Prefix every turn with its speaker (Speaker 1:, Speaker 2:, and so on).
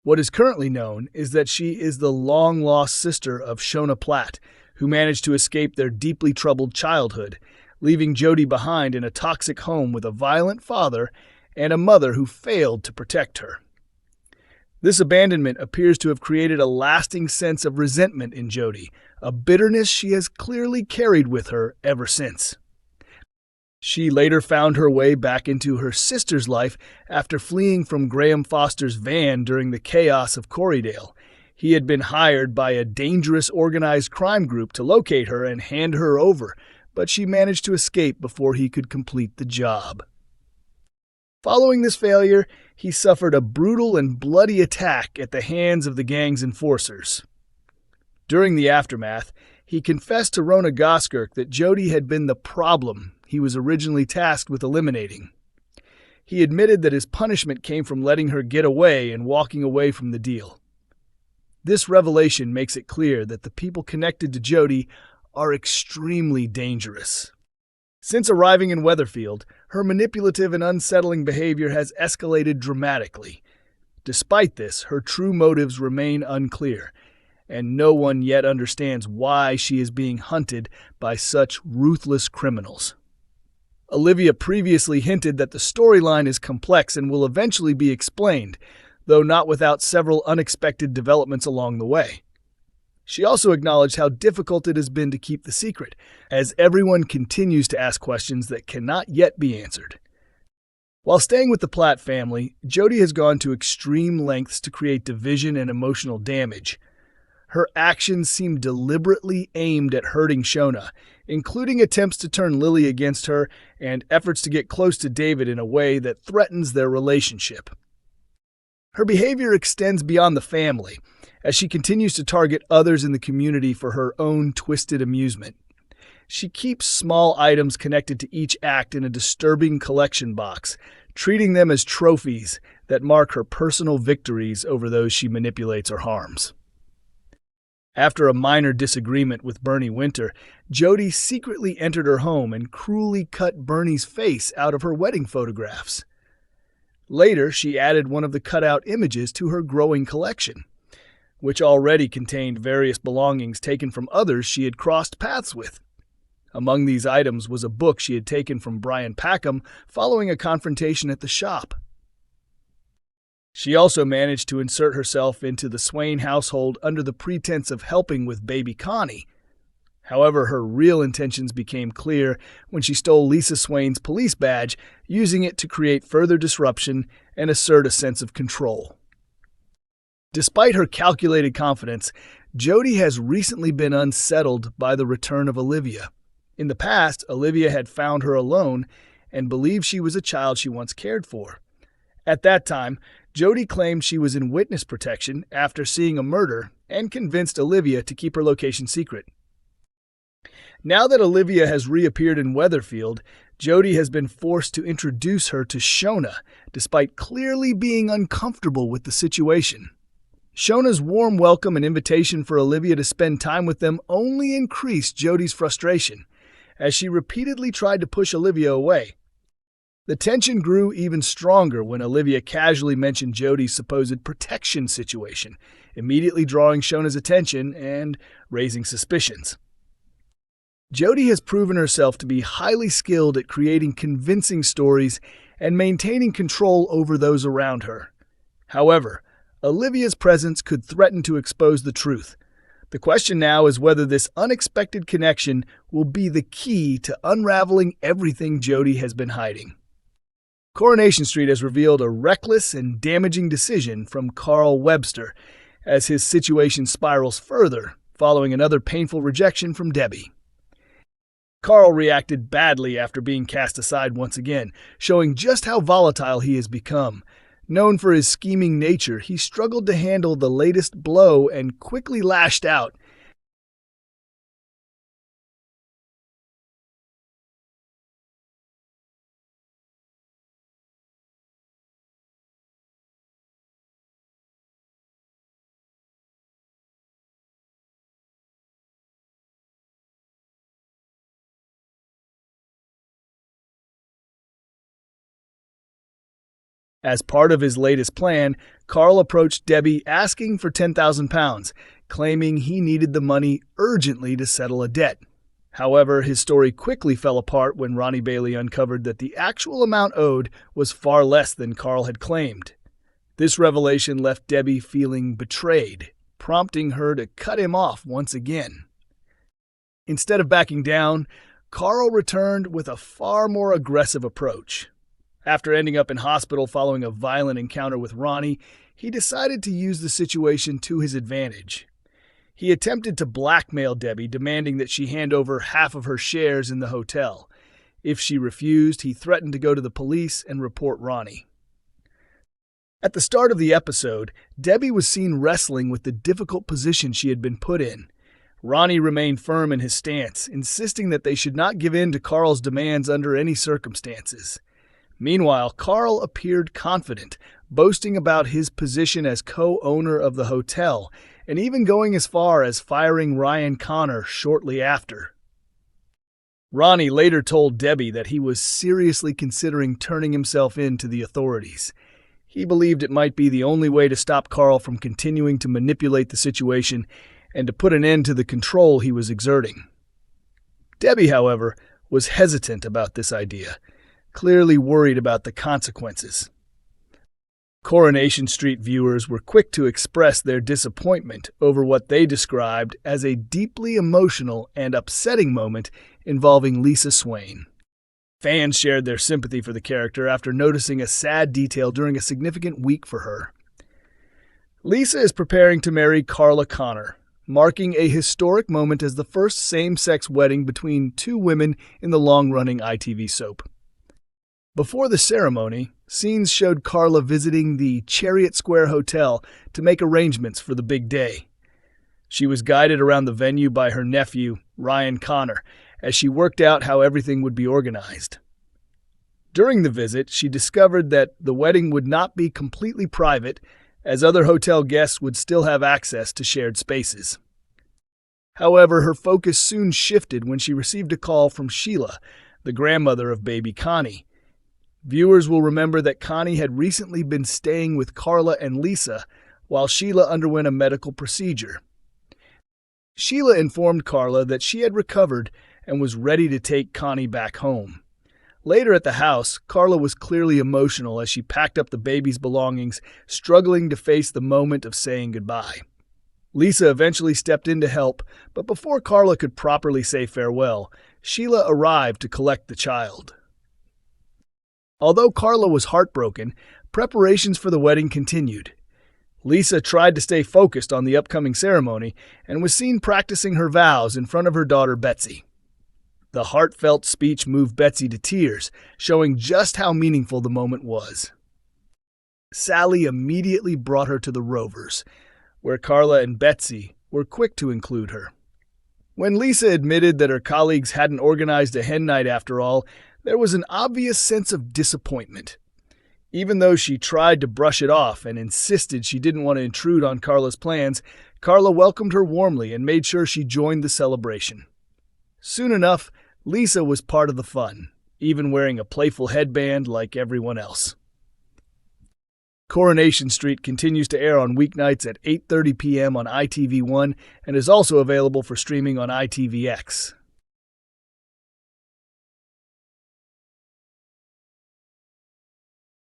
Speaker 1: What is currently known is that she is the long-lost sister of Shona Platt, who managed to escape their deeply troubled childhood, leaving Jodie behind in a toxic home with a violent father and a mother who failed to protect her. This abandonment appears to have created a lasting sense of resentment in Jodie, a bitterness she has clearly carried with her ever since. She later found her way back into her sister's life after fleeing from Graham Foster's van during the chaos of Corriedale. He had been hired by a dangerous organized crime group to locate her and hand her over, but she managed to escape before he could complete the job. Following this failure, he suffered a brutal and bloody attack at the hands of the gang's enforcers. During the aftermath, he confessed to Rona Goskirk that Jodie had been the problem he was originally tasked with eliminating. He admitted that his punishment came from letting her get away and walking away from the deal. This revelation makes it clear that the people connected to Jodie are extremely dangerous. Since arriving in Weatherfield, her manipulative and unsettling behavior has escalated dramatically. Despite this, her true motives remain unclear, and no one yet understands why she is being hunted by such ruthless criminals. Olivia previously hinted that the storyline is complex and will eventually be explained, though not without several unexpected developments along the way. She also acknowledged how difficult it has been to keep the secret, as everyone continues to ask questions that cannot yet be answered. While staying with the Platt family, Jodie has gone to extreme lengths to create division and emotional damage. Her actions seem deliberately aimed at hurting Shona, including attempts to turn Lily against her and efforts to get close to David in a way that threatens their relationship. Her behavior extends beyond the family, as she continues to target others in the community for her own twisted amusement. She keeps small items connected to each act in a disturbing collection box, treating them as trophies that mark her personal victories over those she manipulates or harms. After a minor disagreement with Bernie Winter, Jodie secretly entered her home and cruelly cut Bernie's face out of her wedding photographs. Later, she added one of the cutout images to her growing collection, which already contained various belongings taken from others she had crossed paths with. Among these items was a book she had taken from Brian Packham following a confrontation at the shop. She also managed to insert herself into the Swain household under the pretense of helping with baby Connie. However, her real intentions became clear when she stole Lisa Swain's police badge, using it to create further disruption and assert a sense of control. Despite her calculated confidence, Jodie has recently been unsettled by the return of Olivia. In the past, Olivia had found her alone and believed she was a child she once cared for. At that time, Jodie claimed she was in witness protection after seeing a murder and convinced Olivia to keep her location secret. Now that Olivia has reappeared in Weatherfield, Jodie has been forced to introduce her to Shona, despite clearly being uncomfortable with the situation. Shona's warm welcome and invitation for Olivia to spend time with them only increased Jodie's frustration, as she repeatedly tried to push Olivia away. The tension grew even stronger when Olivia casually mentioned Jodie's supposed protection situation, immediately drawing Shona's attention and raising suspicions. Jodie has proven herself to be highly skilled at creating convincing stories and maintaining control over those around her. However, Olivia's presence could threaten to expose the truth. The question now is whether this unexpected connection will be the key to unraveling everything Jodie has been hiding. Coronation Street has revealed a reckless and damaging decision from Carl Webster as his situation spirals further following another painful rejection from Debbie. Carl reacted badly after being cast aside once again, showing just how volatile he has become. Known for his scheming nature, he struggled to handle the latest blow and quickly lashed out, As part of his latest plan, Carl approached Debbie asking for £10,000, claiming he needed the money urgently to settle a debt. However, his story quickly fell apart when Ronnie Bailey uncovered that the actual amount owed was far less than Carl had claimed. This revelation left Debbie feeling betrayed, prompting her to cut him off once again. Instead of backing down, Carl returned with a far more aggressive approach. After ending up in hospital following a violent encounter with Ronnie, he decided to use the situation to his advantage. He attempted to blackmail Debbie, demanding that she hand over half of her shares in the hotel. If she refused, he threatened to go to the police and report Ronnie. At the start of the episode, Debbie was seen wrestling with the difficult position she had been put in. Ronnie remained firm in his stance, insisting that they should not give in to Carl's demands under any circumstances. Meanwhile, Carl appeared confident, boasting about his position as co-owner of the hotel, and even going as far as firing Ryan Connor shortly after. Ronnie later told Debbie that he was seriously considering turning himself in to the authorities. He believed it might be the only way to stop Carl from continuing to manipulate the situation and to put an end to the control he was exerting. Debbie, however, was hesitant about this idea, clearly worried about the consequences. Coronation Street viewers were quick to express their disappointment over what they described as a deeply emotional and upsetting moment involving Lisa Swain. Fans shared their sympathy for the character after noticing a sad detail during a significant week for her. Lisa is preparing to marry Carla Connor, marking a historic moment as the first same-sex wedding between two women in the long-running ITV soap. Before the ceremony, scenes showed Carla visiting the Chariot Square Hotel to make arrangements for the big day. She was guided around the venue by her nephew, Ryan Connor, as she worked out how everything would be organized. During the visit, she discovered that the wedding would not be completely private, as other hotel guests would still have access to shared spaces. However, her focus soon shifted when she received a call from Sheila, the grandmother of baby Connie. Viewers will remember that Connie had recently been staying with Carla and Lisa while Sheila underwent a medical procedure. Sheila informed Carla that she had recovered and was ready to take Connie back home. Later at the house, Carla was clearly emotional as she packed up the baby's belongings, struggling to face the moment of saying goodbye. Lisa eventually stepped in to help, but before Carla could properly say farewell, Sheila arrived to collect the child. Although Carla was heartbroken, preparations for the wedding continued. Lisa tried to stay focused on the upcoming ceremony and was seen practicing her vows in front of her daughter Betsy. The heartfelt speech moved Betsy to tears, showing just how meaningful the moment was. Sally immediately brought her to the Rovers, where Carla and Betsy were quick to include her. When Lisa admitted that her colleagues hadn't organized a hen night after all, there was an obvious sense of disappointment. Even though she tried to brush it off and insisted she didn't want to intrude on Carla's plans, Carla welcomed her warmly and made sure she joined the celebration. Soon enough, Lisa was part of the fun, even wearing a playful headband like everyone else. Coronation Street continues to air on weeknights at 8:30 p.m. on ITV1 and is also available for streaming on ITVX.